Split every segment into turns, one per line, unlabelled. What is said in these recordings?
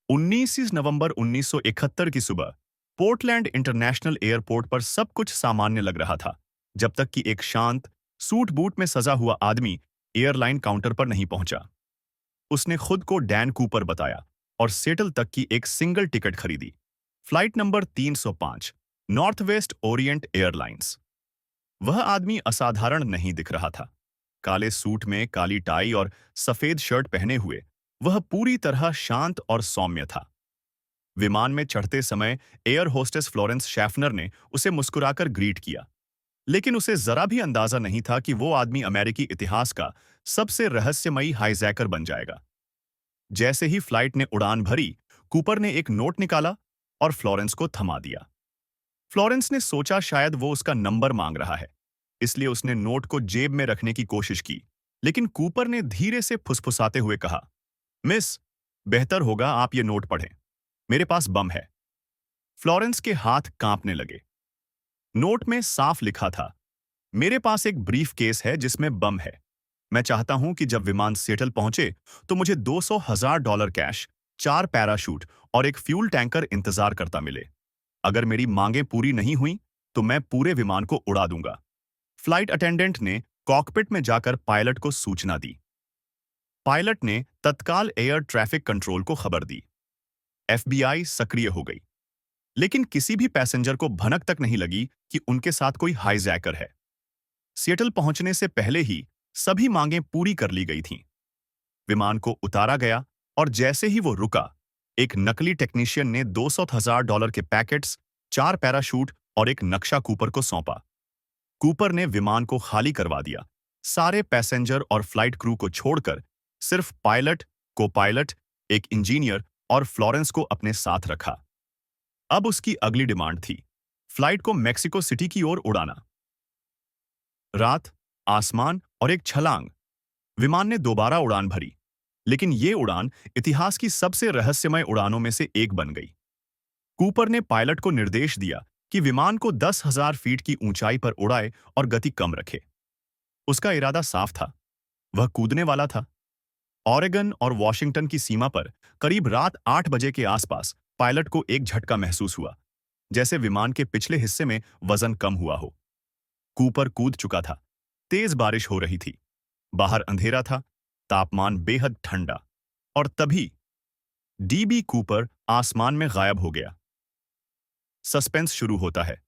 19 नवंबर 1971 की सुबह Portland international airport पर सब कुछ सामान्य लग रहा था, जब तक कि एक शांत, सूट बूट में सजा हुआ आदमी एयरलाइन काउंटर पर नहीं पहुंचा। उसने खुद को डैन कूपर बताया और सेटल तक की एक सिंगल टिकट खरीदी। Flight number 305, north west Orient airlines. वह आदमी असाधारण नहीं दिख रहा था। काले सूट में काली टाई और सफेद शर्ट पहने हुए वह पूरी तरह शांत और सौम्य था। विमान में चढ़ते समय एयर होस्टेस फ्लोरेंस शैफनर ने उसे मुस्कुराकर ग्रीट किया, लेकिन उसे जरा भी अंदाजा नहीं था कि वो आदमी अमेरिकी इतिहास का सबसे रहस्यमयी हाईजैकर बन जाएगा। जैसे ही फ्लाइट ने उड़ान भरी, कूपर ने एक नोट निकाला और फ्लोरेंस को थमा दिया। फ्लोरेंस ने सोचा शायद वो उसका नंबर मांग रहा है, इसलिए उसने नोट को जेब में रखने की कोशिश की, लेकिन कूपर ने धीरे से फुसफुसाते हुए कहा, मिस, बेहतर होगा आप ये नोट पढ़ें। मेरे पास बम है। फ्लोरेंस के हाथ कांपने लगे। नोट में साफ लिखा था, मेरे पास एक ब्रीफ केस है जिसमें बम है। मैं चाहता हूं कि जब विमान सिएटल पहुंचे तो मुझे $200,000 कैश, 4 पैराशूट और एक फ्यूल टैंकर इंतजार करता मिले। अगर मेरी मांगें पूरी नहीं हुई तो मैं पूरे विमान को उड़ा दूंगा। फ्लाइट अटेंडेंट ने कॉकपिट में जाकर पायलट को सूचना दी। पायलट ने तत्काल एयर ट्रैफिक कंट्रोल को खबर दी। एफबीआई सक्रिय हो गई, लेकिन किसी भी पैसेंजर को भनक तक नहीं लगी कि उनके साथ कोई हाईजैकर है। सिएटल पहुंचने से पहले ही सभी मांगें पूरी कर ली गई थीं। विमान को उतारा गया और जैसे ही वो रुका, एक नकली टेक्नीशियन ने $200,000 के पैकेट्स, 4 पैराशूट और एक नक्शा कूपर को सौंपा। कूपर ने विमान को खाली करवा दिया, सारे पैसेंजर और फ्लाइट क्रू को छोड़कर सिर्फ पायलट, को पायलट, एक इंजीनियर और फ्लोरेंस को अपने साथ रखा। अब उसकी अगली डिमांड थी, फ्लाइट को मेक्सिको सिटी की ओर उड़ाना। रात, आसमान और एक छलांग। विमान ने दोबारा उड़ान भरी, लेकिन ये उड़ान इतिहास की सबसे रहस्यमय उड़ानों में से एक बन गई। कूपर ने पायलट को निर्देश दिया कि विमान को 10,000 फीट की ऊंचाई पर उड़ाए और गति कम रखे। उसका इरादा साफ था, वह कूदने वाला था। ऑरेगन और वॉशिंगटन की सीमा पर करीब रात 8 बजे के आसपास पायलट को एक झटका महसूस हुआ, जैसे विमान के पिछले हिस्से में वजन कम हुआ हो। कूपर कूद चुका था। तेज बारिश हो रही थी। बाहर अंधेरा था, तापमान बेहद ठंडा। और तभी डीबी कूपर आसमान में गायब हो गया। सस्पेंस शुरू होता है।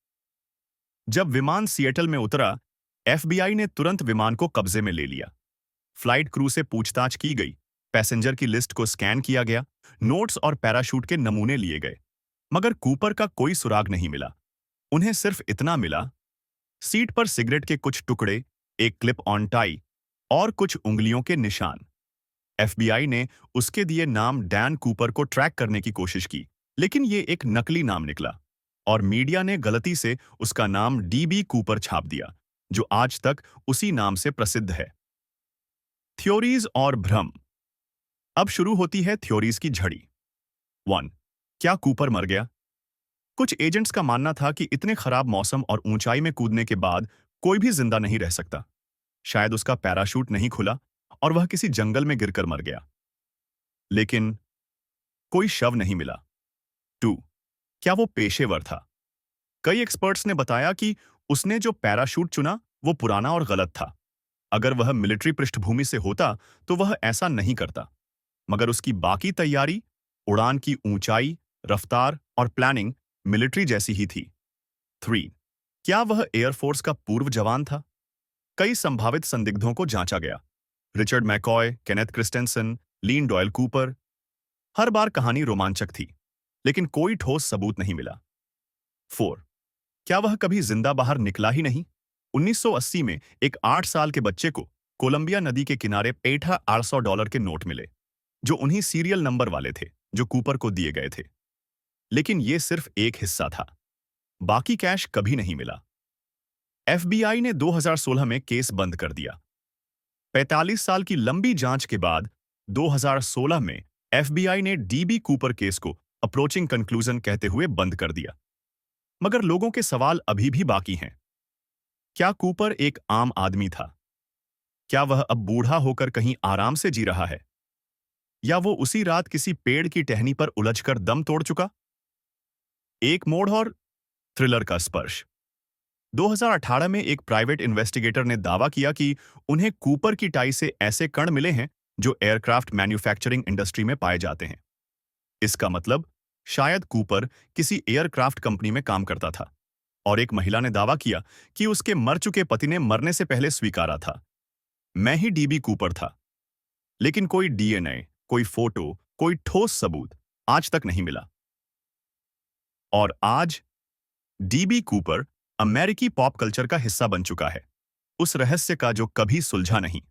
जब विमान सिएटल में उतरा, एफबीआई ने तुरंत विमान को कब्जे में ले लिया। फ्लाइट क्रू से पूछताछ की गई, पैसेंजर की लिस्ट को स्कैन किया गया, नोट्स और पैराशूट के नमूने लिए गए, मगर कूपर का कोई सुराग नहीं मिला। उन्हें सिर्फ इतना मिला, सीट पर सिगरेट के कुछ टुकड़े, एक क्लिप ऑन टाई और कुछ उंगलियों के निशान। एफबीआई ने उसके दिए नाम डैन कूपर को ट्रैक करने की कोशिश की, लेकिन ये एक नकली नाम निकला और मीडिया ने गलती से उसका नाम डीबी कूपर छाप दिया, जो आज तक उसी नाम से प्रसिद्ध है। थ्योरीज और भ्रम। अब शुरू होती है थ्योरीज की झड़ी। 1. क्या कूपर मर गया? कुछ एजेंट्स का मानना था कि इतने खराब मौसम और ऊंचाई में कूदने के बाद कोई भी जिंदा नहीं रह सकता। शायद उसका पैराशूट नहीं खुला और वह किसी जंगल में गिरकर मर गया। लेकिन कोई शव नहीं मिला। 2. क्या वो पेशेवर था? कई एक्सपर्ट्स ने बताया कि उसने जो पैराशूट चुना वो पुराना और गलत था। अगर वह मिलिट्री पृष्ठभूमि से होता तो वह ऐसा नहीं करता, मगर उसकी बाकी तैयारी, उड़ान की ऊंचाई, रफ्तार और प्लानिंग मिलिट्री जैसी ही थी। 3. क्या वह एयरफोर्स का पूर्व जवान था? कई संभावित संदिग्धों को जांचा गया। रिचर्ड मैकॉय, केनेथ क्रिस्टेंसन, लीन डॉयल कूपर। हर बार कहानी रोमांचक थी, लेकिन कोई ठोस सबूत नहीं मिला। 4. क्या वह कभी जिंदा बाहर निकला ही नहीं? 1980 में एक 8 साल के बच्चे को कोलंबिया नदी के किनारे पेठा $800 के नोट मिले, जो उन्हीं सीरियल नंबर वाले थे जो कूपर को दिए गए थे। लेकिन ये सिर्फ एक हिस्सा था। बाकी कैश कभी नहीं मिला। एफबीआई ने 2016 में केस बंद कर दिया। 45 साल की लंबी जांच के बाद 2016 में एफबीआई ने डीबी कूपर केस को अप्रोचिंग कंक्लूजन कहते हुए बंद कर दिया। मगर लोगों के सवाल अभी भी बाकी हैं। क्या कूपर एक आम आदमी था? क्या वह अब बूढ़ा होकर कहीं आराम से जी रहा है? या वो उसी रात किसी पेड़ की टहनी पर उलझकर दम तोड़ चुका? एक मोड़ और थ्रिलर का स्पर्श। 2018 में एक प्राइवेट इन्वेस्टिगेटर ने दावा किया कि उन्हें कूपर की टाई से ऐसे कण मिले हैं जो एयरक्राफ्ट मैन्युफैक्चरिंग इंडस्ट्री में पाए जाते हैं। इसका मतलब शायद कूपर किसी एयरक्राफ्ट कंपनी में काम करता था। और एक महिला ने दावा किया कि उसके मर चुके पति ने मरने से पहले स्वीकारा था, मैं ही डीबी कूपर था। लेकिन कोई डीएनए, कोई फोटो, कोई ठोस सबूत आज तक नहीं मिला। और आज डीबी कूपर अमेरिकी पॉप कल्चर का हिस्सा बन चुका है, उस रहस्य का जो कभी सुलझा नहीं।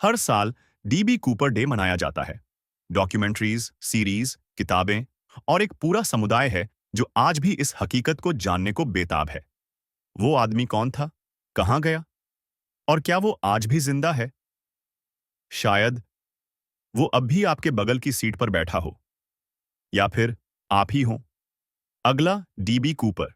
हर साल डीबी कूपर डे मनाया जाता है। डॉक्यूमेंट्रीज, सीरीज, किताबें और एक पूरा समुदाय है जो आज भी इस हकीकत को जानने को बेताब है। वो आदमी कौन था, कहां गया, और क्या वो आज भी जिंदा है? शायद वो अब भी आपके बगल की सीट पर बैठा हो, या फिर आप ही हो अगला डीबी कूपर।